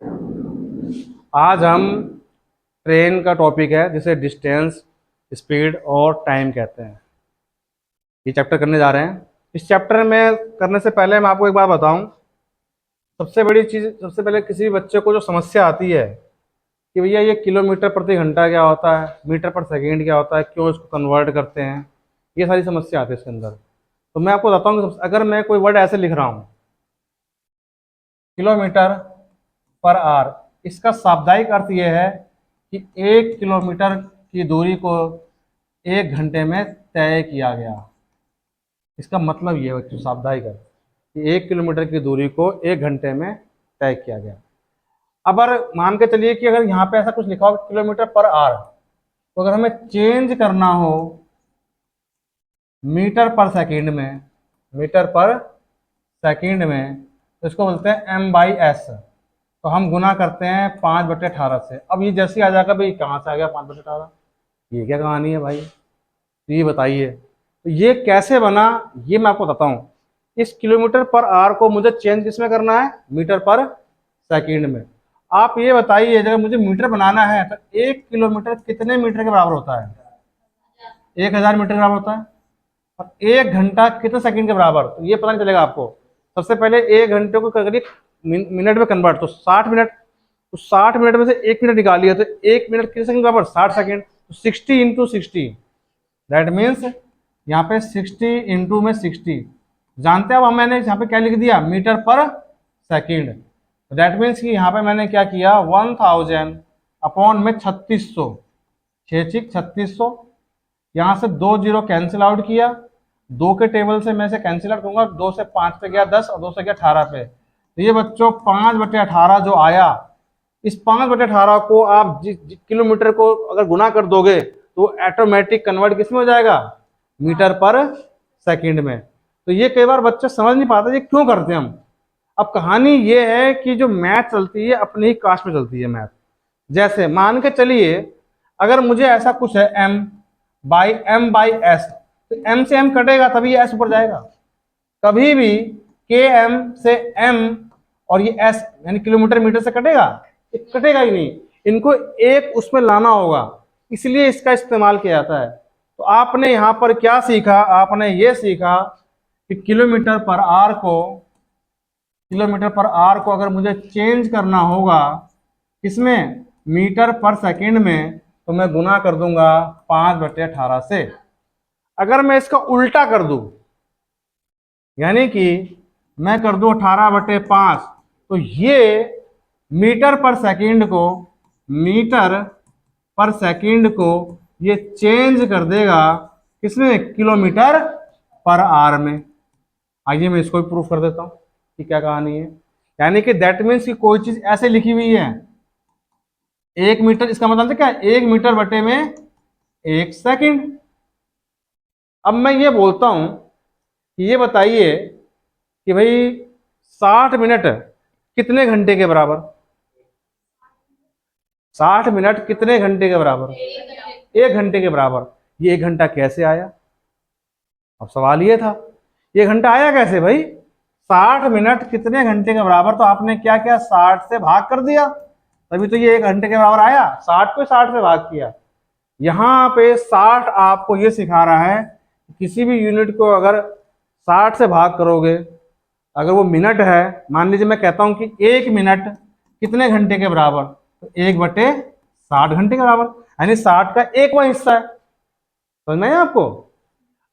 आज हम ट्रेन का टॉपिक है जिसे डिस्टेंस, स्पीड और टाइम कहते हैं। ये चैप्टर करने जा रहे हैं। इस चैप्टर में करने से पहले मैं आपको एक बात बताऊं। सबसे बड़ी चीज़, सबसे पहले किसी भी बच्चे को जो समस्या आती है कि भैया ये किलोमीटर प्रति घंटा क्या होता है, मीटर पर सेकेंड क्या होता है, क्यों इसको कन्वर्ट करते हैं, ये सारी समस्या आती है इसके अंदर। तो मैं आपको बताता हूँ कि अगर मैं कोई वर्ड ऐसे लिख रहा हूँ, किलोमीटर पर आवर, इसका शाब्दिक अर्थ यह है कि 1 किलोमीटर की दूरी को 1 घंटे में तय किया गया। इसका मतलब ये है शाब्दिक अर्थ कि 1 किलोमीटर की दूरी को 1 घंटे में तय किया गया। अब अगर मान के चलिए कि अगर यहाँ पे ऐसा कुछ लिखा हो किलोमीटर पर आवर, तो अगर हमें चेंज करना हो मीटर पर सेकंड में, मीटर पर सेकंड में, तो इसको बोलते हैं M/S। तो हम गुना करते हैं 5/18 से। अब ये जैसे आ जाएगा भाई, कहाँ से आ गया 5/18, ये क्या कहानी है भाई, तो ये बताइए। तो ये कैसे बना ये मैं आपको बताता हूँ। इस किलोमीटर पर आवर को मुझे चेंज किस में करना है, मीटर पर सेकंड में। आप ये बताइए, अगर मुझे मीटर बनाना है तो 1 किलोमीटर कितने मीटर के बराबर होता है? 1000 मीटर के बराबर होता है। और 1 घंटा कितने सेकंड के बराबर, तो ये पता नहीं चलेगा आपको। सबसे पहले 1 घंटे को करिए मिनट में कन्वर्ट, तो 60 मिनट, तो 60 मिनट में से 1 मिनट निकालिए तो 1 मिनट कितने सेकंड बराबर, 60 सेकंड। तो 60 × 60, दैट मीन्स यहाँ पे 60 × 60 जानते हैं। अब मैंने यहाँ पे क्या लिख दिया, मीटर पर सेकंड। दैट मीन्स कि यहाँ पे मैंने क्या किया, 1000 अपॉन में 3600, 6×6 = 3600। यहाँ से 2 जीरो कैंसिल आउट किया, 2 के टेबल से मैं से कैंसिल आउट करूंगा, 2 से 5 पे गया 10 और 2 से गया 18 पे। तो ये बच्चों 5/18 जो आया, इस 5/18 को आप किलोमीटर को अगर गुना कर दोगे तो ऑटोमेटिक कन्वर्ट किस में हो जाएगा, मीटर पर सेकंड में। तो ये कई बार बच्चे समझ नहीं पाते ये क्यों करते हैं हम। अब कहानी ये है कि जो मैथ चलती है अपनी ही कास्ट में चलती है मैथ। जैसे मान के चलिए अगर मुझे ऐसा कुछ है M/S, तो M से M कटेगा तभी S ऊपर जाएगा। कभी भी KM से M और ये S यानी किलोमीटर मीटर से कटेगा, ये कटेगा ही नहीं। इनको एक उसमें लाना होगा, इसलिए इसका इस्तेमाल किया जाता है। तो आपने यहाँ पर क्या सीखा, आपने ये सीखा कि किलोमीटर पर आवर को अगर मुझे चेंज करना होगा किसमें, मीटर पर सेकंड में, तो मैं गुना कर दूंगा 5/18 से। अगर मैं इसका उल्टा कर दूं, यानी कि मैं कर दूं 18/5, तो ये मीटर पर सेकंड को ये चेंज कर देगा किसमें, किलोमीटर पर आवर में। आइए मैं इसको भी प्रूफ कर देता हूं कि क्या कहानी है। यानी कि दैट मीन्स कि कोई चीज ऐसे लिखी हुई है 1 मीटर, इसका मतलब क्या है 1 मीटर बटे में 1 सेकंड। अब मैं ये बोलता हूं कि ये बताइए कि भाई 60 मिनट कितने घंटे के बराबर, 60 मिनट कितने घंटे के बराबर, 1 घंटे के बराबर। ये 1 घंटा कैसे आया, अब सवाल ये था ये घंटा आया कैसे भाई। 60 मिनट कितने घंटे के बराबर, तो आपने क्या किया, 60 से भाग कर दिया, तभी तो ये 1 घंटे के बराबर आया। 60 को 60 से भाग किया। यहाँ पे 60 आपको ये सिखा रहा है किसी भी यूनिट को अगर 60 से भाग करोगे, अगर वो मिनट है, मान लीजिए मैं कहता हूं कि 1 मिनट कितने घंटे के बराबर, तो 1/60 घंटे के बराबर, यानी 60 का 1वां हिस्सा है। समझ में आया आपको।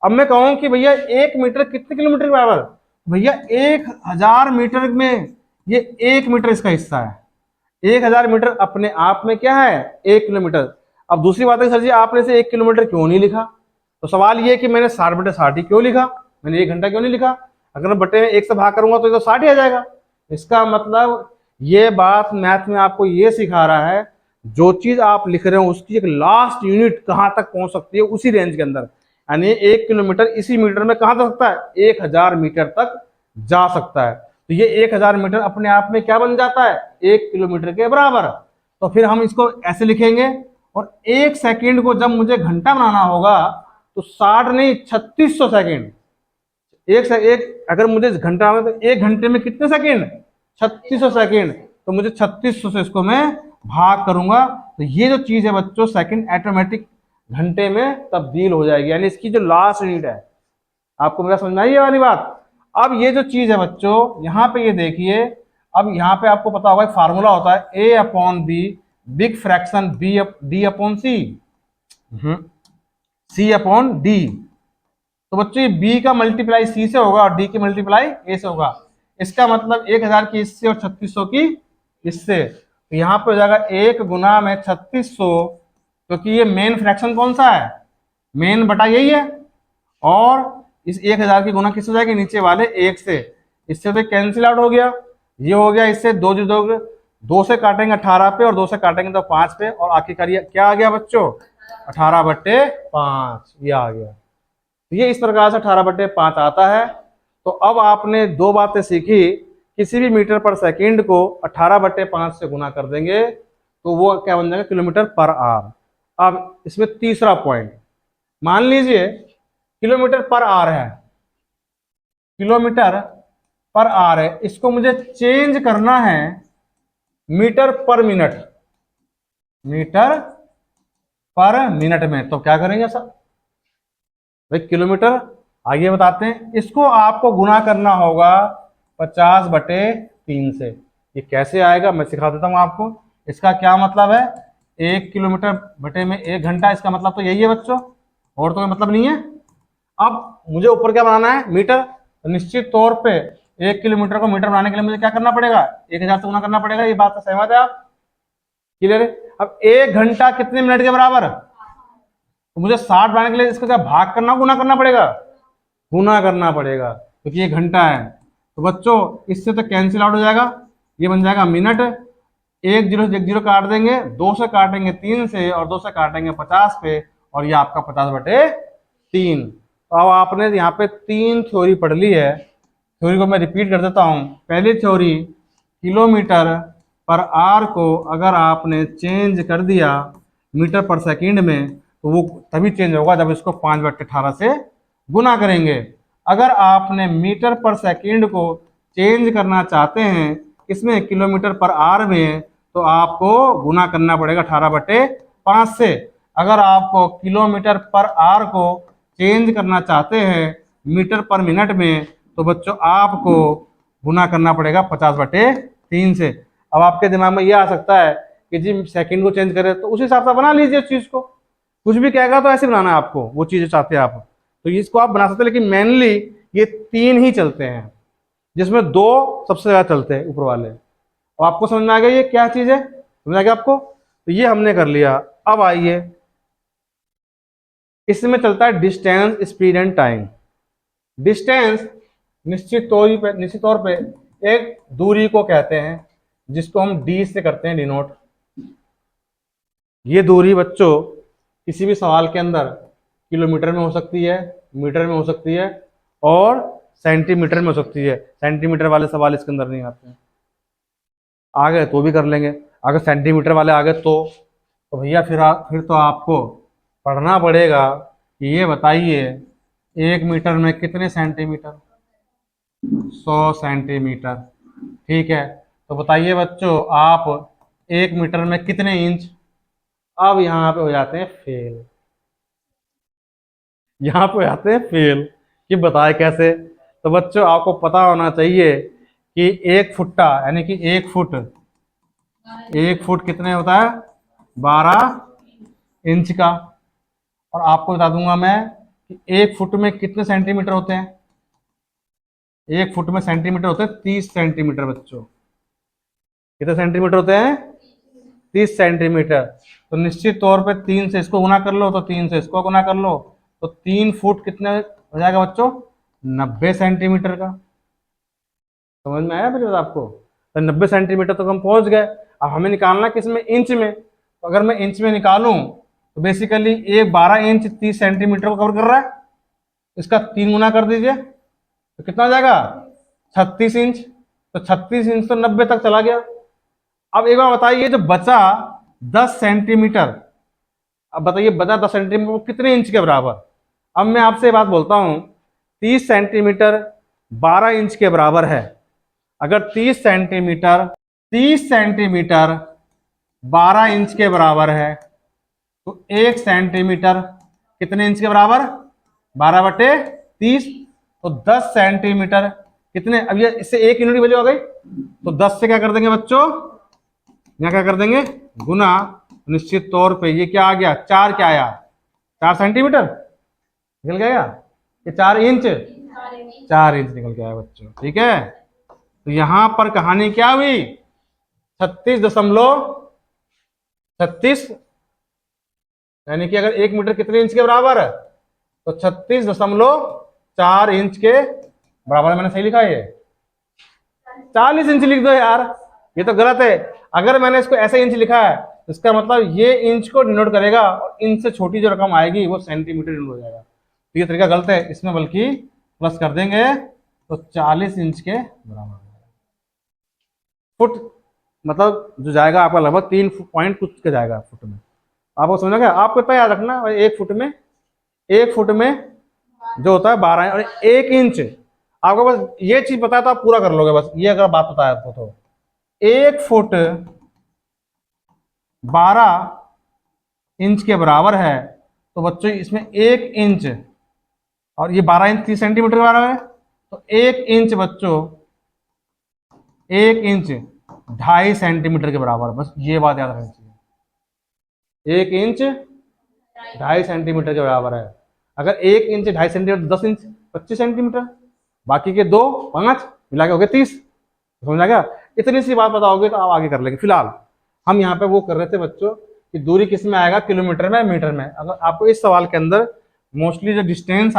अब मैं कहूं कि भैया 1 मीटर कितने किलोमीटर के बराबर, भैया 1000 मीटर में ये 1 मीटर इसका हिस्सा है। 1000 मीटर अपने आप में क्या है, 1 किलोमीटर। अब दूसरी बात है सर जी आपने से 1 किलोमीटर क्यों नहीं लिखा, तो सवाल ये कि मैंने 60/60 ही क्यों लिखा, मैंने 1 घंटा क्यों नहीं लिखा। अगर मैं बटे में 1 से भाग करूंगा तो ये तो 60 ही आ जाएगा। इसका मतलब ये बात मैथ में आपको ये सिखा रहा है, जो चीज आप लिख रहे हो उसकी एक लास्ट यूनिट कहाँ तक पहुंच सकती है, उसी रेंज के अंदर। यानी 1 किलोमीटर इसी मीटर में कहाँ तक सकता है, 1000 मीटर तक जा सकता है। तो ये 1000 मीटर अपने आप में क्या बन जाता है, 1 किलोमीटर के बराबर। तो फिर हम इसको ऐसे लिखेंगे, और 1 सेकंड को जब मुझे घंटा बनाना होगा तो 60 नहीं 3600 सेकंड। एक अगर मुझे घंटा में, तो 1 घंटे में कितने सेकंड, 3600 सेकंड। तो मुझे 3600 से इसको मैं भाग करूंगा, तो ये जो चीज है बच्चों सेकंड ऑटोमेटिक घंटे में तब्दील हो जाएगी, यानी इसकी जो लास्ट यूनिट है। आपको मेरा समझ में आई ये वाली बात। अब ये जो चीज है बच्चों यहाँ पे ये देखिए, अब यहाँ पे आपको पता होगा फार्मूला होता है a upon b, big fraction b d upon c, c upon d. तो बच्चों ये बी का मल्टीप्लाई सी से होगा और डी की मल्टीप्लाई ए से होगा। इसका मतलब 1000 की इससे और 3600 की इससे, तो यहाँ पे हो जाएगा 1 गुना में 3600, क्योंकि ये मेन फ्रैक्शन कौन सा है, मेन बटा यही है, और इस 1000 की गुना किस हो जाएगी, नीचे वाले 1 से, इससे तो कैंसिल आउट हो गया, ये हो गया, इससे 2 2 से काटेंगे 18 पे और 2 से काटेंगे तो 5 पे, और आखिरकार ये क्या आ गया बच्चों 18/5 ये आ गया। तो ये इस प्रकार से 18/5 आता है। तो अब आपने दो बातें सीखी, किसी भी मीटर पर सेकंड को 18/5 से गुना कर देंगे तो वो क्या बन जाएगा, किलोमीटर पर आवर। अब इसमें तीसरा पॉइंट, मान लीजिए किलोमीटर पर आवर है, किलोमीटर पर आवर है, इसको मुझे चेंज करना है मीटर पर मिनट, मीटर पर मिनट में। तो क्या करेंगे सर भाई, किलोमीटर आगे बताते हैं, इसको आपको गुना करना होगा 50/3 से। ये कैसे आएगा मैं सिखा देता हूं आपको। इसका क्या मतलब है, 1 किलोमीटर बटे में 1 घंटा, इसका मतलब तो यही है बच्चों, और तो कोई मतलब नहीं है। अब मुझे ऊपर क्या बनाना है, मीटर, तो निश्चित तौर पे 1 किलोमीटर को मीटर बनाने के लिए मुझे क्या करना पड़ेगा, 1000 से गुना करना पड़ेगा। ये बात तो सहमत है आप, क्लियर है। अब 1 घंटा कितने मिनट के बराबर, तो मुझे 60 बनाने के लिए इसको क्या भाग करना, गुना करना पड़ेगा, गुना करना पड़ेगा, क्योंकि ये घंटा है। तो बच्चों इससे तो कैंसिल आउट हो जाएगा, ये बन जाएगा मिनट, 1 0 से 1 0 काट देंगे, 2 से काटेंगे 3 से, और 2 से काटेंगे 50 पे, और ये आपका 50/3। तो अब आपने यहाँ पे 3 थ्योरी पढ़ ली है। थ्योरी को मैं रिपीट कर देता हूँ। पहली थ्योरी, किलोमीटर पर आवर को अगर आपने चेंज कर दिया मीटर पर सेकंड में, तो वो तभी चेंज होगा जब इसको 5/18 से गुना करेंगे। अगर आपने मीटर पर सेकंड को चेंज करना चाहते हैं किसमें, किलोमीटर पर आवर में, तो आपको गुना करना पड़ेगा 18/5 से। अगर आपको किलोमीटर पर आवर को चेंज करना चाहते हैं मीटर पर मिनट में, तो बच्चों आपको गुना करना पड़ेगा 50/3 से। अब आपके दिमाग में यह आ सकता है कि जी सेकंड को चेंज करें, तो उस हिसाब से बना लीजिए उस चीज को, कुछ भी कहेगा तो ऐसे बनाना है आपको, वो चीजें चाहते हैं आप तो इसको आप बना सकते हैं। लेकिन मेनली ये 3 ही चलते हैं, जिसमें 2 सबसे ज्यादा चलते हैं ऊपर वाले। अब आपको समझ में आ गया ये क्या चीज है, समझ आ गया आपको। तो ये हमने कर लिया। अब आइए, इसमें चलता है distance, speed and time. Distance निश्चित तौर पे एक दूरी को कहते हैं, जिसको हम डी से करते हैं डिनोट। ये दूरी बच्चों किसी भी सवाल के अंदर किलोमीटर में हो सकती है, मीटर में हो सकती है, और सेंटीमीटर में हो सकती है। सेंटीमीटर वाले सवाल इसके अंदर नहीं आते हैं, आ गए तो भी कर लेंगे, अगर सेंटीमीटर वाले आ गए तो भैया फिर तो आपको पढ़ना पड़ेगा कि ये बताइए 1 मीटर में कितने सेंटीमीटर, 100 सेंटीमीटर, ठीक है। तो बताइए बच्चों आप 1 मीटर में कितने इंच। अब यहाँ पे हो जाते हैं फेल, यहाँ पे आते हैं फेल कि बताए कैसे। तो बच्चों आपको पता होना चाहिए कि 1 फुट्टा यानी कि 1 फुट कितने होता है, 12 इंच का। और आपको बता दूंगा मैं कि 1 फुट में कितने सेंटीमीटर होते हैं, 1 फुट में सेंटीमीटर होते हैं 30 सेंटीमीटर। बच्चों कितने सेंटीमीटर होते हैं, 30 सेंटीमीटर। तो निश्चित तौर पे 3 से इसको गुना कर लो, तो 3 से इसको गुना कर लो, तो 3 फुट कितने हो जाएगा बच्चों, 90 सेंटीमीटर का। समझ में आया मेरी बात आपको। तो 90 सेंटीमीटर तक हम पहुंच गए। अब हमें निकालना किस में, इंच में। तो अगर मैं इंच में निकालूं तो बेसिकली ये 12 इंच 30 सेंटीमीटर को कवर कर रहा है, इसका 3 गुना कर दीजिए तो कितना हो जाएगा, 36 इंच। तो 36 इंच तो 90 तक चला गया। अब एक बार बताइए जो बचा 10 सेंटीमीटर, अब बताइए बचा 10 सेंटीमीटर वो कितने इंच के बराबर। अब मैं आपसे बात बोलता हूं, 30 सेंटीमीटर 12 इंच के बराबर है। अगर 30 सेंटीमीटर 30 सेंटीमीटर 12 इंच के बराबर है, तो 1 सेंटीमीटर कितने इंच के बराबर? 12/30, तो 10 सेंटीमीटर कितने? अब ये इससे एक यूनिट वैल्यू आ गई, तो 10 से क्या कर देंगे बच्चों, यहाँ क्या कर देंगे गुना, निश्चित तौर पे ये क्या आ गया, 4 क्या आया, 4 सेंटीमीटर निकल गया, ये 4 इंच, 4 इंच निकल के आया बच्चों। ठीक है, तो यहां पर कहानी क्या हुई, 36.36, यानी कि अगर 1 मीटर कितने इंच के बराबर है, तो 36.4 इंच के बराबर। मैंने सही लिखा है, ये 40 इंच लिख दो यार, ये तो गलत है। अगर मैंने इसको ऐसे इंच लिखा है, तो इसका मतलब ये इंच को डिनोट करेगा, और इंच से छोटी जो रकम आएगी वो सेंटीमीटर डिनोट हो जाएगा। तो ये तरीका गलत है, इसमें बल्कि प्लस कर देंगे, तो 40 इंच के बराबर। फुट मतलब जो जाएगा आपका लगभग 3 पॉइंट कुछ का जाएगा फुट में। आपको समझ गया? आपको तो याद रखना, 1 फुट में जो होता है 12 इंच, और 1 इंच आपको बस ये चीज पता है तो आप पूरा कर लोगे, बस ये अगर बात पता है आपको, तो 1 फुट 12 इंच के बराबर है, तो बच्चों इसमें 1 इंच, और ये 12 इंच 30 सेंटीमीटर के बराबर है, तो 1 इंच बच्चों, 1 इंच 2.5 सेंटीमीटर के बराबर। बस ये बात याद रखनी चाहिए, 1 इंच 2.5 सेंटीमीटर के बराबर है। अगर 1 इंच 2.5 सेंटीमीटर, 10 इंच 25 सेंटीमीटर, बाकी के 2 5 मिला के हो गए 30। समझ आ गया? इतनी सी बात बताओगे तो आप आगे कर लेंगे। फिलहाल हम यहाँ पे वो कर रहे थे बच्चों कि दूरी किस में आएगा, किलोमीटर में, मीटर में। अगर आपको इस सवाल के अंदर मोस्टली जो डिस्टेंस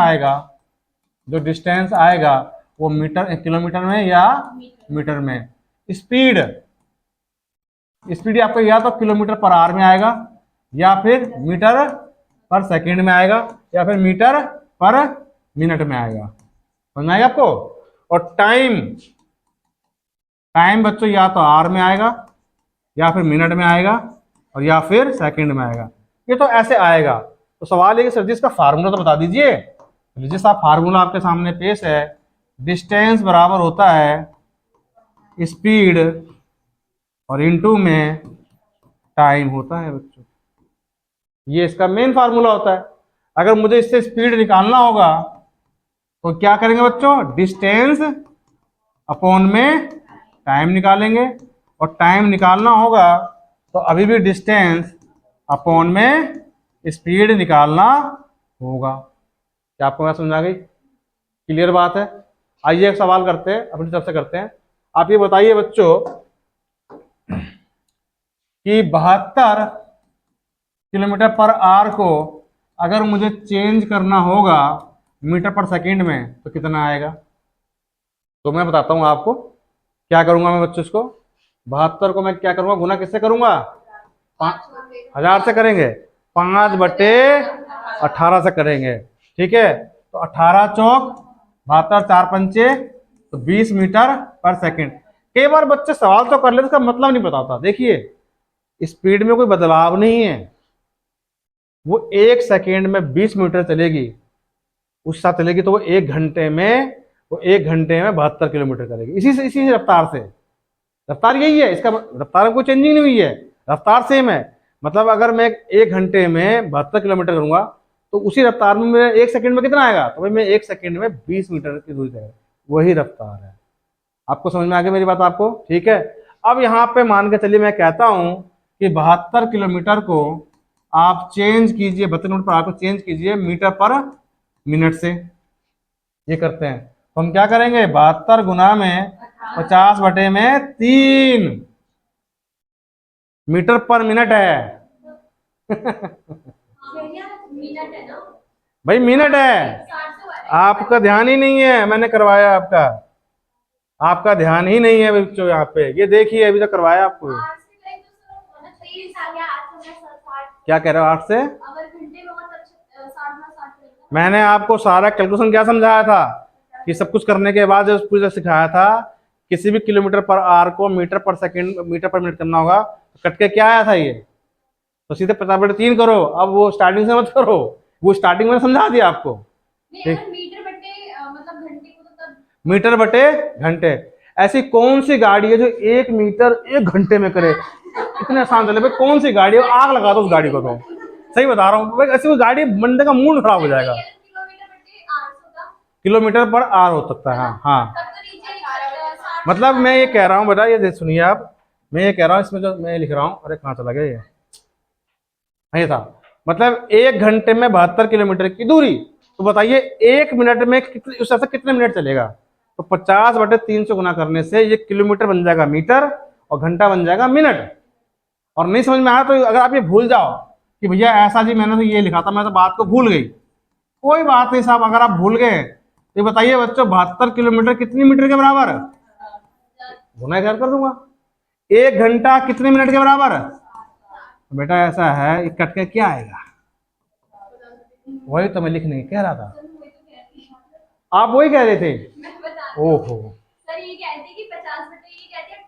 आएगा वो मीटर, किलोमीटर में या मीटर में। स्पीड आपको या तो किलोमीटर पर आवर में आएगा, या फिर मीटर पर सेकंड में आएगा, या फिर मीटर पर मिनट में आएगा। समझ में आएगा आपको? और टाइम बच्चों या तो आवर में आएगा, या फिर मिनट में आएगा, और या फिर सेकंड में आएगा। ये तो ऐसे आएगा। तो सवाल है कि सर जी इसका फार्मूला तो बता दीजिए। लीजिए साहब, फार्मूला आपके सामने पेश है। डिस्टेंस बराबर होता है स्पीड, और इनटू में टाइम होता है बच्चों। ये इसका मेन फार्मूला होता है। अगर मुझे इससे स्पीड निकालना होगा तो क्या करेंगे बच्चों, डिस्टेंस अपॉन में टाइम निकालेंगे, और टाइम निकालना होगा तो अभी भी डिस्टेंस अपॉन में स्पीड निकालना होगा। क्या आपको बात समझ आ गई? क्लियर बात है? आइए एक सवाल करते हैं, अपनी तरफ से करते हैं। आप ये बताइए बच्चों कि 72 किलोमीटर पर आवर को अगर मुझे चेंज करना होगा मीटर पर सेकंड में तो कितना आएगा? तो मैं बताता हूं आपको क्या करूंगा मैं बच्चों। इसको 72 को मैं क्या करूंगा, गुना किससे करूंगा, 1000 से करेंगे, 5/18 से करेंगे। ठीक है, तो 18 चौक 72, 4 पंचे, तो 20 मीटर पर सेकंड। कई बार बच्चे सवाल तो कर लेते, इसका मतलब नहीं पता होता। देखिए स्पीड में कोई बदलाव नहीं है, वो 1 सेकेंड में 20 मीटर चलेगी, उस साथ चलेगी, तो वो 1 घंटे में 72 किलोमीटर करेगी। इसी रफ्तार से, रफ्तार यही है, इसका रफ्तार में कोई चेंजिंग नहीं हुई है, रफ्तार सेम है। मतलब अगर मैं 1 घंटे में 72 किलोमीटर करूंगा तो उसी रफ्तार में मेरा 1 सेकंड में कितना आएगा, तो भाई मैं 1 सेकंड में 20 मीटर की दूरी तय, वही रफ्तार है। आपको समझ में आ गई मेरी बात आपको? ठीक है। अब यहाँ पे मान के चलिए मैं कहता हूं कि 72 किलोमीटर को आप चेंज कीजिए, 72 मिनट पर आपको चेंज कीजिए मीटर पर मिनट से। ये करते हैं तो हम क्या करेंगे, 72 गुना में 50/3 मीटर पर मिनट है। भाई मिनट है, आपका ध्यान ही नहीं है, मैंने करवाया आपका ध्यान ही नहीं है बच्चों। यहाँ पे ये देखिए, अभी तक करवाया आपको। क्या कह रहे हो 8 से? मैंने आपको सारा कैलकुलेशन क्या समझाया था कि सब कुछ करने के बाद जब पूरा सिखाया था, किसी भी किलोमीटर पर आवर को मीटर पर सेकंड, मीटर पर मिनट करना होगा, तो कट के क्या आया था ये, तो सीधे 50/3 करो। अब वो स्टार्टिंग से मत करो, वो स्टार्टिंग में समझा दिया आपको। मीटर बटे घंटे, ऐसी कौन सी गाड़ी है जो 1 मीटर 1 घंटे में करे? इतने आसान चले भाई, कौन सी गाड़ी है? आग लगा दो उस गाड़ी को। तो सही बता रहा हूँ भाई, ऐसी वो गाड़ी बंदे का मूड खराब हो जाएगा। किलोमीटर पर आवर हो सकता है, हाँ हाँ। मतलब मैं ये कह रहा हूँ बेटा, ये सुनिए आप, मैं ये कह रहा हूँ इसमें जो मैं लिख रहा हूँ, अरे कहाँ चला गया ये था, मतलब 1 घंटे में 72 किलोमीटर की दूरी। तो बताइए 1 मिनट में कितने, उस ऐसा कितने मिनट चलेगा? तो 50/3 से गुना करने से ये किलोमीटर बन जाएगा मीटर और घंटा बन जाएगा मिनट। और नहीं समझ में आया तो अगर आप ये भूल जाओ कि भैया ऐसा जी मैंने तो ये लिखा था, मैं तो बात को भूल गई, कोई बात नहीं साहब, अगर आप भूल गए तो बताइए बच्चों 72 किलोमीटर कितनी मीटर के बराबर है? गुना कर दूंगा। 1 घंटा कितने मिनट के बराबर? तो बेटा ऐसा है, कट के क्या आएगा? वही तो मैं लिखने कह रहा था, आप वही कह रहे थे। ओहो सर ये कहते हैं कि 50 बटे ये कहते हैं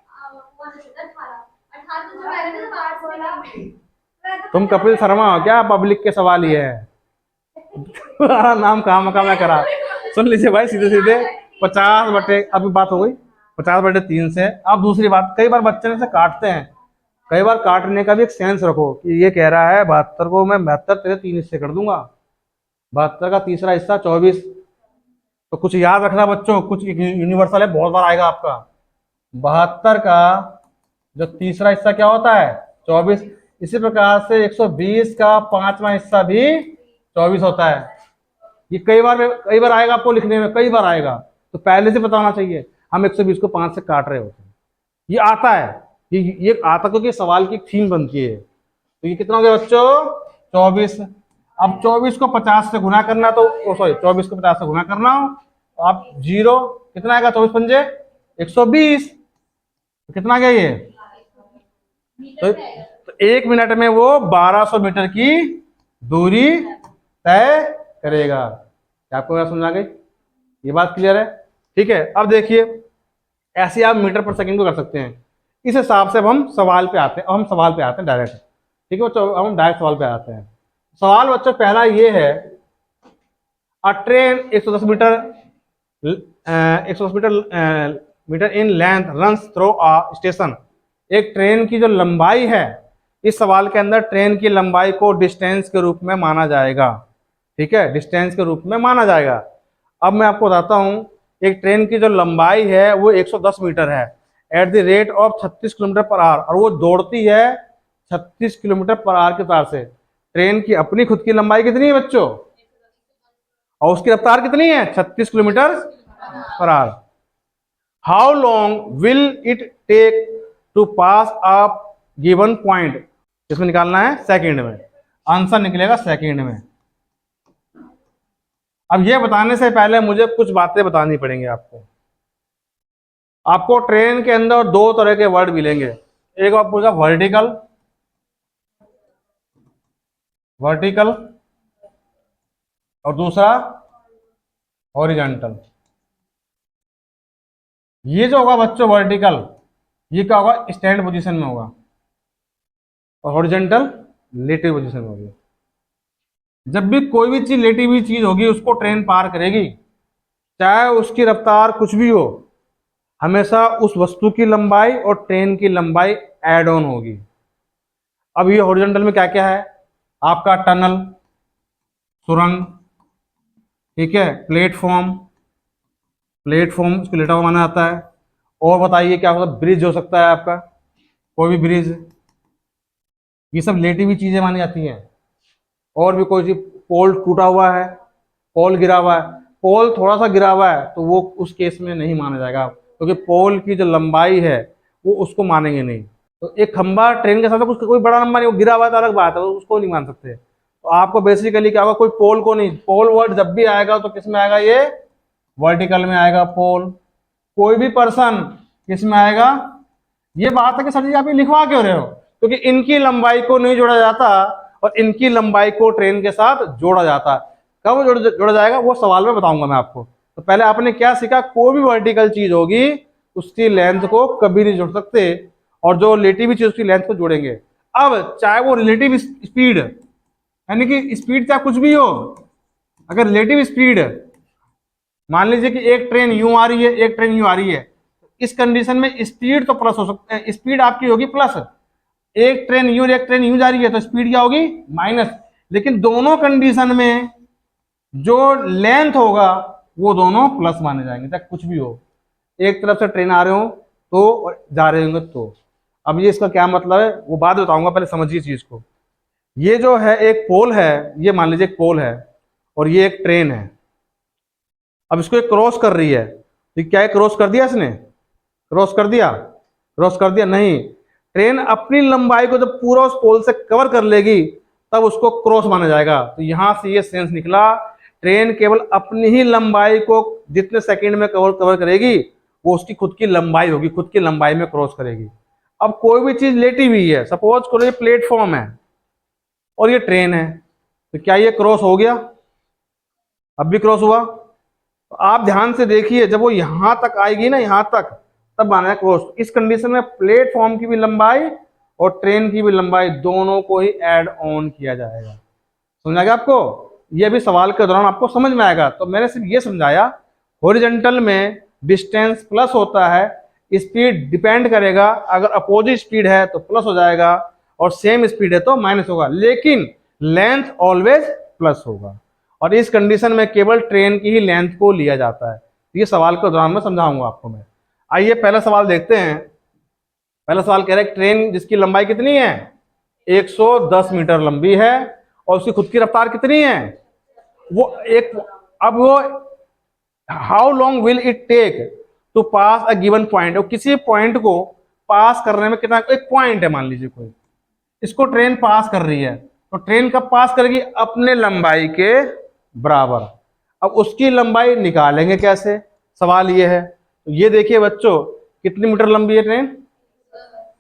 18 तो जो मैंने तो 8 बोला। तुम कपिल शर्मा हो क्या? पब्लिक के सवाल ये है। तुम्हारा नाम कहाँ मकाम में करा। सुन लीजिए भाई, सीधे सीधे 50 बटे, अभी बात हो गई 50/3 से। अब दूसरी बात, कई बार बच्चे से काटते हैं, कई बार काटने का भी एक सेंस रखो कि ये कह रहा है 72 को मैं 72 तेरे 3 हिस्से कर दूंगा, 72 का तीसरा हिस्सा 24। तो कुछ याद रखना बच्चों, कुछ यूनिवर्सल है, बहुत बार आएगा आपका। 72 का जो तीसरा हिस्सा क्या होता है? 24। इसी प्रकार से 120 का 5वां हिस्सा भी 24 होता है। ये कई बार आएगा आपको लिखने में, कई बार आएगा, तो पहले से बताना चाहिए। हम 120 को 5 से काट रहे होते हैं, ये आता है, ये आता क्योंकि सवाल की थीम बनती है। तो ये कितना हो गया बच्चों? 24। अब 24 को 50 से गुना करना, तो सॉरी 24 को 50 से गुना करना हो तो आप 0 कितना आएगा? 24 पंजे 120। तो कितना गया ये? तो 1 मिनट में वो 1200 मीटर की दूरी तय करेगा। क्या आपको बात समझ आ गई? ये बात क्लियर है? ठीक है। अब देखिए, ऐसे आप मीटर पर सेकंड को कर सकते हैं। इस हिसाब से अब हम सवाल पे आते हैं, हम सवाल पे आते हैं डायरेक्ट। ठीक है बच्चों, हम डायरेक्ट सवाल पे आते हैं। सवाल बच्चों पहला ये है, a train 110 metre 110 metre in length runs through a station. एक ट्रेन की जो लंबाई है, इस सवाल के अंदर ट्रेन की लंबाई को डिस्टेंस के रूप में माना जाएगा। ठीक है, डिस्टेंस के रूप में माना जाएगा। अब मैं आपको बताता हूं, एक ट्रेन की जो लंबाई है वो 110 मीटर है at the rate of 36 kilometre per our, और वो दौड़ती है 36 किलोमीटर पर आवर की रफ्तार से। ट्रेन की अपनी खुद की लंबाई कितनी है बच्चों? और उसकी रफ्तार कितनी है? 36 kilometre per hour. How long will it take to pass a given point? इसमें निकालना है सेकंड में, आंसर निकलेगा सेकंड में। अब ये बताने से पहले मुझे कुछ बातें बतानी पड़ेंगी आपको। आपको ट्रेन के अंदर 2 तरह के वर्ड मिलेंगे, एक आप पूछा वर्टिकल, वर्टिकल, और दूसरा हॉरिजॉन्टल। ये जो होगा बच्चों वर्टिकल, ये क्या होगा? स्टैंड पोजीशन में होगा, और हॉरिजॉन्टल लेटे पोजीशन में होगी। जब भी कोई भी चीज लेटी हुई चीज होगी उसको ट्रेन पार करेगी, चाहे उसकी रफ्तार कुछ भी हो, हमेशा उस वस्तु की लंबाई और ट्रेन की लंबाई एड ऑन होगी। अब ये हॉरिजॉन्टल में क्या क्या है? आपका टनल, सुरंग, ठीक है, प्लेटफॉर्म, प्लेटफॉर्म उसको लेटा हुआ माना जाता है। और बताइए क्या होगा? ब्रिज हो सकता है आपका, कोई भी ब्रिज, ये सब लेटी हुई चीजें मानी जाती हैं। और भी कोई चीज, पोल टूटा हुआ है, पोल गिरा हुआ है, पोल थोड़ा सा गिरा हुआ है तो वो उस केस में नहीं माना जाएगा, क्योंकि पोल की जो लंबाई है वो उसको मानेंगे नहीं। तो एक खंबा ट्रेन के साथ कुछ कोई बड़ा लंबा नहीं, वो गिरा हुआ है तो अलग बात है, उसको नहीं मान सकते। तो आपको बेसिकली क्या होगा? कोई पोल को नहीं, पोल वर्ड जब भी आएगा तो किस में आएगा? ये वर्टिकल में आएगा पोल। कोई भी पर्सन किस में आएगा? ये बात है कि सर जी आप ये लिखवा क्यों रहे हो? क्योंकि इनकी लंबाई को नहीं जोड़ा जाता और इनकी लंबाई को ट्रेन के साथ जोड़ा जाता। कब जोड़ा जाएगा वो सवाल में बताऊंगा मैं आपको। तो पहले आपने क्या सीखा? कोई भी वर्टिकल चीज होगी उसकी लेंथ को कभी नहीं जोड़ सकते, और जो रिलेटिव चीज उसकी लेंथ को जोड़ेंगे। अब चाहे वो रिलेटिव स्पीड, यानी कि स्पीड चाहे कुछ भी हो, अगर रिलेटिव स्पीड मान लीजिए कि एक ट्रेन यूं आ रही है, एक ट्रेन यूं आ रही है, इस कंडीशन में स्पीड तो प्लस हो सकता है, स्पीड आपकी होगी प्लस, एक ट्रेन यूं और एक ट्रेन यूं जा रही है तो स्पीड क्या होगी माइनस। लेकिन दोनों कंडीशन में जो लेंथ होगा वो दोनों प्लस माने जाएंगे, चाहे कुछ भी हो, एक तरफ से ट्रेन आ रहे हो तो और जा रहे होंगे तो। अब ये इसका क्या मतलब है वो बाद बताऊंगा, पहले समझिए चीज को। ये जो है एक पोल है, ये मान लीजिए एक पोल है और ये एक ट्रेन है। अब इसको एक क्रॉस कर रही है, तो क्या क्रॉस कर दिया इसने, क्रॉस कर दिया, क्रॉस कर दिया नहीं। ट्रेन अपनी लंबाई को जब पूरा उस पोल से कवर कर लेगी तब उसको क्रॉस माना जाएगा। तो यहां से ये सेंस निकला, ट्रेन केवल अपनी ही लंबाई को जितने सेकंड में कवर करेगी वो उसकी खुद की लंबाई होगी, खुद की लंबाई में क्रॉस करेगी। अब कोई भी चीज लेटी हुई है, सपोज करो ये प्लेटफॉर्म है और ये ट्रेन है, तो क्या ये क्रॉस हो गया, अब भी क्रॉस हुआ। तो आप ध्यान से देखिए, जब वो यहां तक आएगी ना, यहां तक, तब माना है क्रॉस। इस कंडीशन में प्लेटफॉर्म की भी लंबाई और ट्रेन की भी लंबाई दोनों को ही ऐड ऑन किया जाएगा। समझ आ गया आपको, ये भी सवाल के दौरान आपको समझ में आएगा। तो मैंने सिर्फ ये समझाया, हॉरिजॉन्टल में डिस्टेंस प्लस होता है, स्पीड डिपेंड करेगा, अगर अपोजिट स्पीड है तो प्लस हो जाएगा और सेम स्पीड है तो माइनस होगा, लेकिन लेंथ ऑलवेज प्लस होगा। और इस कंडीशन में केवल ट्रेन की ही लेंथ को लिया जाता है। ये सवाल के दौरान मैं समझाऊंगा आपको मैं। आइए पहला सवाल देखते हैं। पहला सवाल कह रहा है ट्रेन जिसकी लंबाई कितनी है 110 मीटर लंबी है और उसकी खुद की रफ्तार कितनी है वो एक, अब वो how long will it take to pass a given point, किसी पॉइंट को पास करने में कितना, एक पॉइंट है मान लीजिए कोई, इसको ट्रेन पास कर रही है, तो ट्रेन कब पास करेगी अपने लंबाई के बराबर। अब उसकी लंबाई निकालेंगे कैसे, सवाल ये है। तो ये देखिए बच्चों कितनी मीटर लंबी है ट्रेन,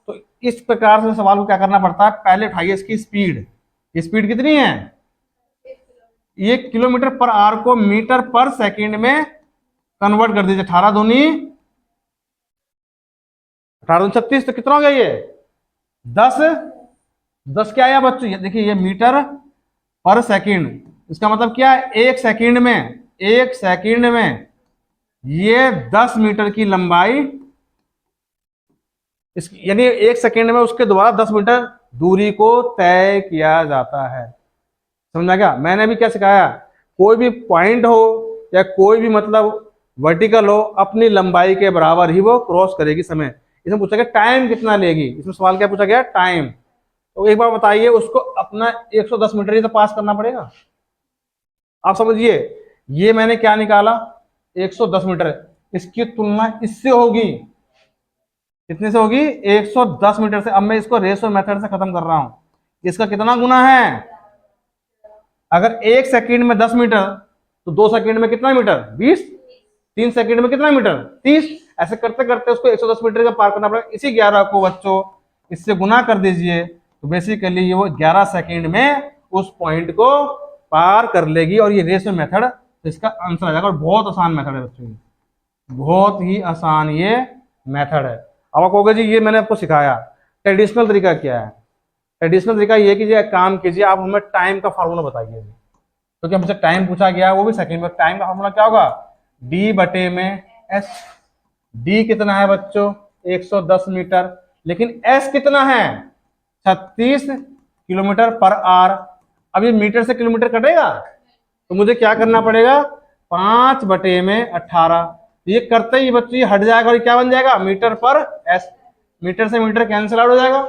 तो इस प्रकार से सवाल को क्या करना पड़ता है, पहले उठाइए इसकी स्पीड, स्पीड कितनी है, ये किलोमीटर पर आवर को मीटर पर सेकंड में कन्वर्ट कर दीजिए, 18 दूनी 36, तो कितना हो गया ये 10, 10 क्या आया बच्चों, ये देखिए ये मीटर पर सेकंड, इसका मतलब क्या है एक सेकंड में, एक सेकंड में ये 10 मीटर की लंबाई, यानी एक सेकंड में उसके द्वारा 10 मीटर दूरी को तय किया जाता है। समझा क्या, मैंने भी क्या सिखाया, कोई भी पॉइंट हो या कोई भी मतलब वर्टिकल हो, अपनी लंबाई के बराबर ही वो क्रॉस करेगी समय। इसमें पूछा गया टाइम कितना लेगी, इसमें सवाल क्या पूछा गया टाइम। तो एक बार बताइए उसको अपना 110 मीटर ही तो पास करना पड़ेगा। आप समझिए ये मैंने क्या निकाला 110 मीटर, इसकी तुलना इससे होगी, कितने से होगी 110 मीटर से। अब मैं इसको रेशो मेथड से खत्म कर रहा हूं, इसका कितना गुना है, अगर एक सेकंड में 10 मीटर तो 2 सेकंड में कितना मीटर 20, 3 सेकंड में कितना मीटर 30, ऐसे करते करते उसको 110 मीटर का पार करना पड़ेगा। इसी 11 को बच्चों इससे गुना कर दीजिए, तो बेसिकली ये वो 11 सेकंड में उस पॉइंट को पार कर लेगी। और ये रेशो मेथड, तो इसका आंसर आ जाएगा। और बहुत आसान मेथड है बच्चों, बहुत ही आसान ये मेथड है। अब आप कहोगे जी ये मैंने आपको सिखाया, ट्रेडिशनल तरीका क्या है, ट्रेडिशनल तरीका ये कीजिए, काम कीजिए, आप हमें टाइम का फार्मूला बताइए, क्योंकि हमसे टाइम पूछा गया वो भी सेकंड में। टाइम का फार्मूला क्या होगा d बटे में s, d कितना है बच्चों 110 मीटर, लेकिन s कितना है 36 किलोमीटर पर आवर। अब ये मीटर से किलोमीटर कटेगा तो मुझे क्या करना पड़ेगा 5 बटे में 18, ये करते ही बच्चों ये हट जाएगा और क्या बन जाएगा मीटर पर s, मीटर से मीटर कैंसिल आउट हो जाएगा,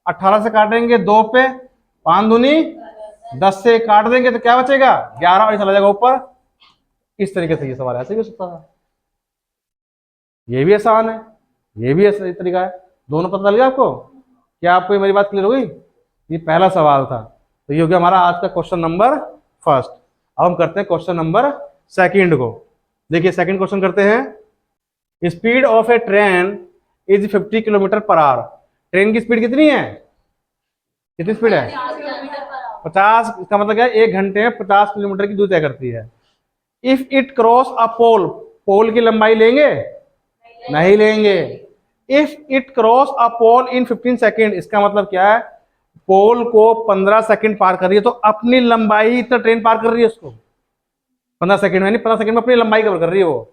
18 से काटेंगे 2 पे, 5 दूनी 10 से काट देंगे तो क्या बचेगा 11 और चला जाएगा ऊपर। इस तरीके से ये सवाल ऐसे भी हो सकता था, ये भी आसान है, ये भी ऐसा तरीका है, दोनों पता चल गया आपको। क्या आपको मेरी बात क्लियर हो गई, ये पहला सवाल था। तो ये हो गया हमारा आज का क्वेश्चन नंबर फर्स्ट। अब हम करते हैं क्वेश्चन नंबर सेकंड को। देखिए सेकंड क्वेश्चन करते हैं, speed of A train is 50 kilometre per our. Train की स्पीड कितनी है, कितनी स्पीड है 50, इसका मतलब क्या है 1 घंटे में 50 किलोमीटर की दूरी तय करती है। If it cross a pole, pole की लंबाई लेंगे नहीं लेंगे। If it cross a pole in 15 second, इसका मतलब क्या है पोल को 15 सेकंड पार कर रही है, तो अपनी लंबाई इतना ट्रेन पार कर रही है उसको 15 सेकंड में, नहीं 15 सेकंड में अपनी लंबाई कवर कर रही है वो।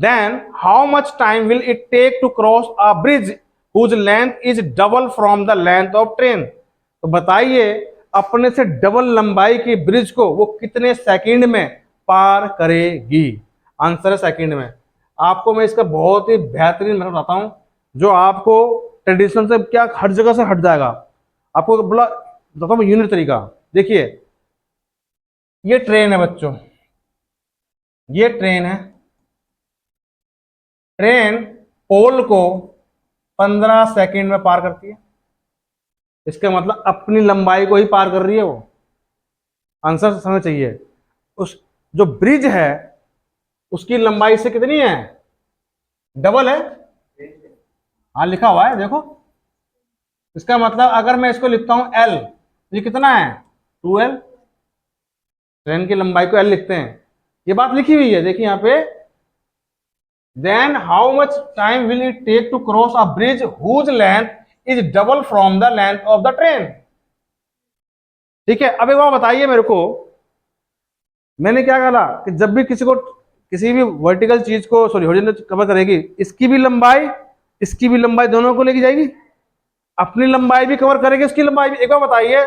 Then how much time will it take to cross a bridge whose length is double from the length of train. तो बताइए अपने से डबल लंबाई की ब्रिज को वो कितने सेकंड में पार करेगी। आंसर है सेकंड में। आपको मैं इसका बहुत ही बेहतरीन मेथड बताता हूं जो आपको ट्रेडिशनल से क्या हर जगह से हट जाएगा। आपको बोला बताता हूं यूनिक तरीका। देखिए ये ट्रेन है बच्चों, ये ट्रेन है। ट्रेन पोल को 15 सेकंड में पार करती है। इसका मतलब अपनी लंबाई को ही पार कर रही है वो। आंसर समझ चाहिए। उस जो ब्रिज है उसकी लंबाई से कितनी है, डबल है। हाँ लिखा हुआ है देखो। इसका मतलब अगर मैं इसको लिखता हूं एल, ये कितना है 2L। ट्रेन की लंबाई को एल लिखते हैं, ये बात लिखी हुई है देखिए यहां पे। Then how much time will it take to cross a bridge whose length is double from the length of the train. ठीक है, अब एक बार बताइए मेरे को, मैंने क्या कहा कि जब भी किसी को किसी भी वर्टिकल चीज को सॉरी हॉरिजॉन्टल कवर करेगी, इसकी भी लंबाई इसकी भी लंबाई दोनों को लेके जाएगी, अपनी लंबाई भी कवर करेगी, उसकी लंबाई भी। एक बार बताइए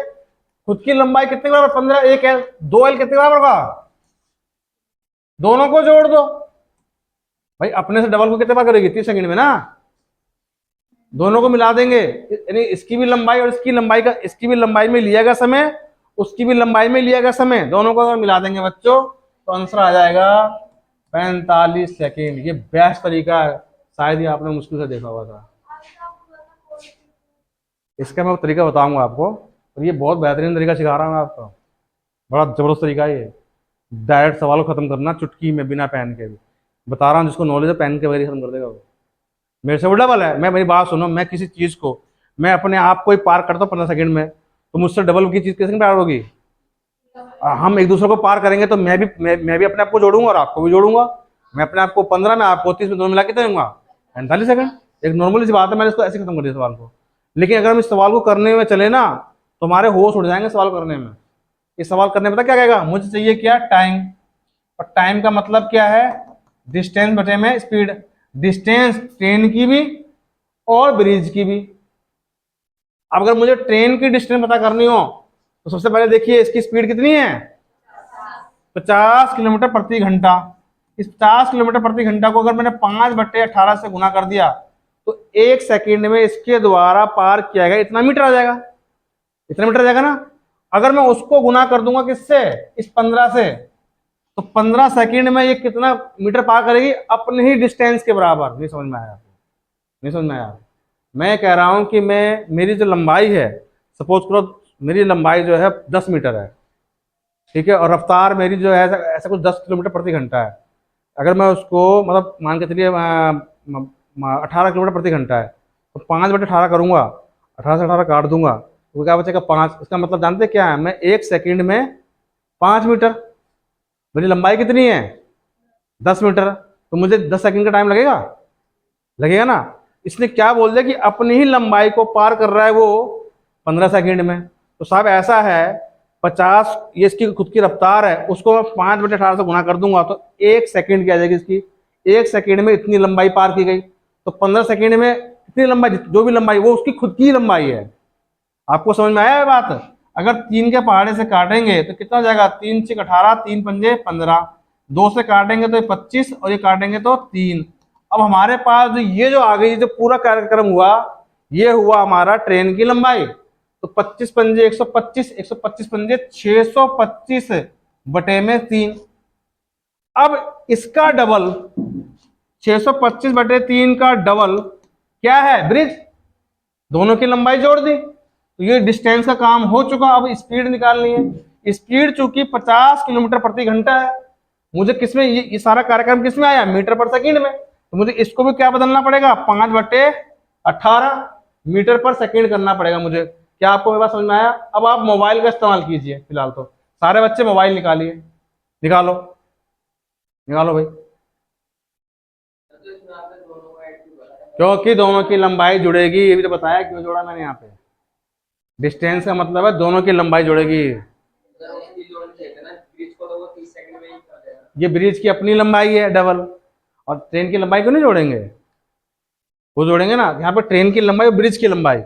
खुद की लंबाई कितने बराबर 15, 1L 2L कितने बराबर होगा, दोनों को जोड़ दो भाई। अपने से डबल को कितने बार करेगी 30 सेकंड में ना, दोनों को मिला देंगे यानी इसकी भी लंबाई और इसकी लंबाई का, इसकी भी लंबाई में लिया गया समय, उसकी भी लंबाई में लिया गया समय, दोनों को अगर मिला देंगे बच्चों तो आंसर आ जाएगा 45 सेकेंड। ये बेस्ट तरीका है, शायद ही आपने मुश्किल से देखा हुआ था। इसका मैं तरीका बताऊंगा आपको, और ये बहुत बेहतरीन तरीका सिखा रहा हूँ आपको, बड़ा जबरदस्त तरीका है ये। डायरेक्ट सवाल को खत्म करना चुटकी में बिना पेन के भी बता रहा हूँ। जिसको नॉलेज है पेन के बगैर खत्म कर देगा वो। मेरे से वो डबल है। मैं मेरी बात सुनो, मैं किसी चीज को मैं अपने आप को ही पार करता हूँ 15 सेकंड में, तो मुझसे डबल की चीज कैसे पार होगी। हम एक दूसरे को पार करेंगे तो मैं भी अपने आप को जोड़ूंगा और आपको भी जोड़ूंगा। मैं अपने आप को 15 में, आपको 30 में, दोनों मिला के दूंगा 45 सेकंड। एक नॉर्मल सी बात है, मैंने इसको ऐसे खत्म कर दिया सवाल को। लेकिन अगर हम इस सवाल को करने में चले ना तो हमारे होश उड़ जाएंगे सवाल करने में। इस सवाल करने में पता क्या कहेगा, मुझे चाहिए क्या, टाइम। और टाइम का मतलब क्या है, डिस्टेंस बटे में स्पीड। डिस्टेंस ट्रेन की भी और ब्रिज की भी। अब अगर मुझे ट्रेन की डिस्टेंस पता करनी हो तो सबसे पहले देखिए इसकी स्पीड कितनी है, 50 किलोमीटर प्रति घंटा। इस 50 किलोमीटर प्रति घंटा को अगर मैंने 5/18 से गुना कर दिया तो 1 सेकेंड में इसके द्वारा पार किया गया इतना मीटर आ जाएगा। इतना मीटर आ जाएगा ना। अगर मैं उसको गुना कर दूंगा किससे, इस 15 से, तो 15 सेकेंड में ये कितना मीटर पार करेगी, अपने ही डिस्टेंस के बराबर। नहीं समझ में आया आपको, नहीं समझ में आया। मैं कह रहा हूं कि मेरी जो लंबाई है, सपोज करो मेरी लंबाई जो है 10 मीटर है, ठीक है, और रफ्तार मेरी जो है ऐसा कुछ 10 किलोमीटर प्रति घंटा है। अगर मैं उसको मतलब मान के चलिए 18 किलोमीटर प्रति घंटा है, तो 5/18 करूंगा, 18 से 18 काट दूंगा तो क्या बचेगा 5। इसका मतलब जानते क्या है, मैं 1 सेकेंड में 5 मीटर, मेरी लंबाई कितनी है 10 मीटर, तो मुझे 10 सेकंड का टाइम लगेगा, लगेगा ना। इसने क्या बोल दिया कि अपनी ही लंबाई को पार कर रहा है वो 15 सेकंड में। तो साहब ऐसा है 50 ये इसकी खुद की रफ्तार है, उसको मैं 5/18 से गुना कर दूंगा तो 1 सेकंड की आ जाएगी इसकी। 1 सेकंड में इतनी लंबाई पार की गई, तो 15 सेकंड में इतनी लंबाई, जो भी लंबाई वो उसकी खुद की लंबाई है। आपको समझ में आया है बात। अगर 3 के पहाड़े से काटेंगे तो कितना हो जाएगा, 3 × 18, 3 पंजे 15, 2 से काटेंगे तो 25 और ये काटेंगे तो 3। अब हमारे पास ये जो आ गई, जो पूरा कार्यक्रम हुआ, ये हुआ हमारा ट्रेन की लंबाई। तो 25 पंजे 125, 125 पंजे 625 बटे में 3। अब इसका डबल 625 बटे 3 का डबल क्या है, ब्रिज। दोनों की लंबाई जोड़ दी तो ये डिस्टेंस का काम हो चुका। अब स्पीड निकालनी है। स्पीड चूंकि 50 किलोमीटर प्रति घंटा है, मुझे किसमें ये सारा कार्यक्रम किसमें आया, मीटर पर सेकंड में। तो मुझे इसको भी क्या बदलना पड़ेगा, 5/18 मीटर पर सेकंड करना पड़ेगा मुझे। क्या आपको मेरी बात समझ में आया। अब आप मोबाइल का इस्तेमाल कीजिए। फिलहाल तो सारे बच्चे मोबाइल निकालिए, निकालो निकालो भाई, क्योंकि दोनों की लंबाई जुड़ेगी। ये भी तो बताया क्यों जोड़ा मैंने यहाँ पे। डिस्टेंस का मतलब है दोनों की लंबाई जुड़ेगी। ये ब्रिज की अपनी लंबाई है डबल, और ट्रेन की लंबाई क्यों नहीं जोड़ेंगे, वो जोड़ेंगे ना। यहाँ पे ट्रेन की लंबाई और ब्रिज की लंबाई,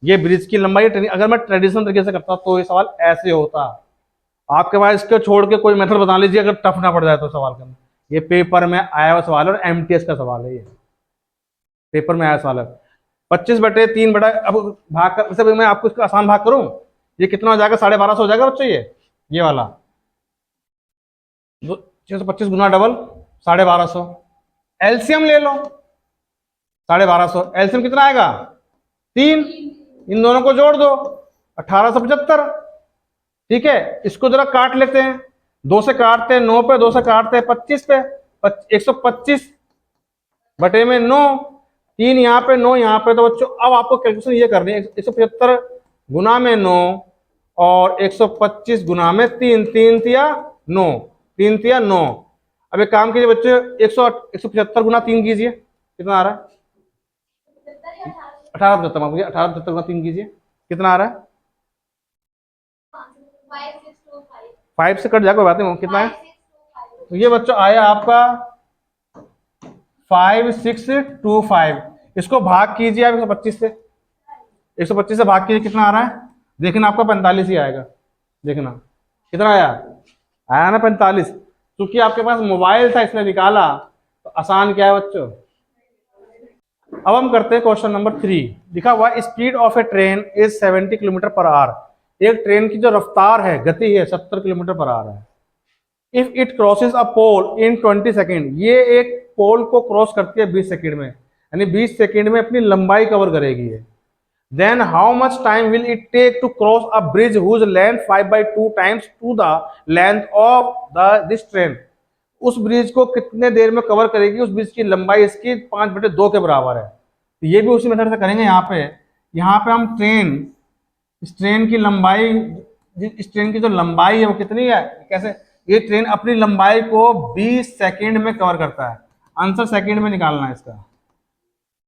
ये ब्रिज की लंबाई ट्रेन। अगर मैं ट्रेडिशनल तरीके से करता तो ये सवाल ऐसे होता। आपके पास इसको छोड़ के कोई मेथड बता लीजिए अगर टफ ना पड़ जाए तो सवाल करना। ये पेपर में आया हुआ सवाल है और एमटीएस का सवाल है, ये पेपर में आया सवाल है। 25/3 बटा, अब भाग कर, वैसे मैं आपको इसका आसान भाग करूं, ये कितना हो जाएगा, 1250 हो जाएगा बच्चों, ये वाला 625 गुना डबल 1250। एलसीएम ले लो, 1250 एलसीएम कितना आएगा 3, इन दोनों को जोड़ दो 1875। ठीक है, इसको जरा काट लेते हैं, 2 से काटते हैं 9 पे, 2 से काटते हैं 25 पे, 125 बटे में 9, 3 यहाँ पे 9 यहाँ पे। तो बच्चों अब आपको कैलकुलेशन ये करनी है, 175 गुना में 9 और 125 गुना में 3, 3 तिया 9, 3 तिया 9। अब एक काम कीजिए बच्चों, 175 गुना 3 कीजिए, कितना आ रहा है 1875, माफ कीजिए 1875 गुना 3 कीजिए, कितना आ रहा है 5 से कट जाएगा, कोई बात नहीं, कितना है। तो ये बच्चों आया आपका 5625। इसको भाग कीजिए आप 125 से, 125 से भाग कीजिए, कितना आ रहा है देखना, आपका 45 ही आएगा। देखना कितना आया ना 45। क्योंकि आपके पास मोबाइल था इसने निकाला, तो आसान क्या है बच्चों। अब हम करते हैं क्वेश्चन नंबर 3। लिखा हुआ speed of A train is 70 kilometre per our. एक ट्रेन की जो रफ्तार है, गति है, 70 किलोमीटर पर आवर है। If it crosses a pole in 20 second, ये एक पोल को क्रॉस करती है 20 सेकेंड में, यानी 20 सेकेंड में अपनी लंबाई कवर करेगी ये। Then how much time will it take to cross a bridge whose length 5/2 times to the length of this train. उस ब्रिज को कितने देर में कवर करेगी, उस ब्रिज की लंबाई इसकी 5/2 के बराबर है। तो ये भी उसी मेथड से करेंगे। यहाँ पे हम इस ट्रेन की लंबाई, इस ट्रेन की जो लंबाई है वो कितनी है, कैसे, ये ट्रेन अपनी लंबाई को 20 सेकेंड में कवर करता है। आंसर सेकेंड में निकालना है इसका,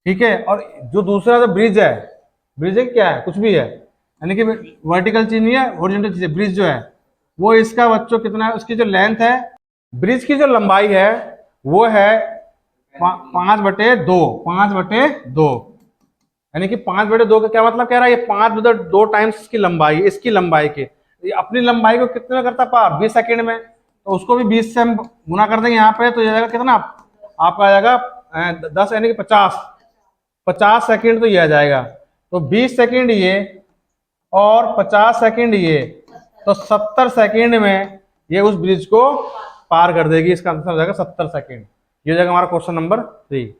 ठीक है। और जो दूसरा जो ब्रिज है क्या है, कुछ भी है, यानी कि वर्टिकल चीज नहीं है, हॉरिजॉन्टल चीज है। ब्रिज जो है वो इसका बच्चों कितना है, उसकी जो लेंथ है, ब्रिज की जो लंबाई है वो है 5/2, 5/2, यानी कि 5/2 का क्या मतलब कह रहा है, ये 5/2 टाइम्स इसकी लंबाई, इसकी लंबाई के, ये अपनी लंबाई को कितने में करता पार 20 सेकेंड में, तो उसको भी 20 से हम गुना कर देंगे यहाँ पे, तो ये जाएगा कितना आपका आ जाएगा 10, यानी कि 50 सेकेंड, तो ये आ जाएगा। तो 20 सेकेंड ये और 50 सेकेंड ये, तो 70 सेकेंड में ये उस ब्रिज को पार कर देगी। इसका आंसर हो जाएगा 70 सेकेंड। ये हो जाएगा हमारा क्वेश्चन नंबर 3।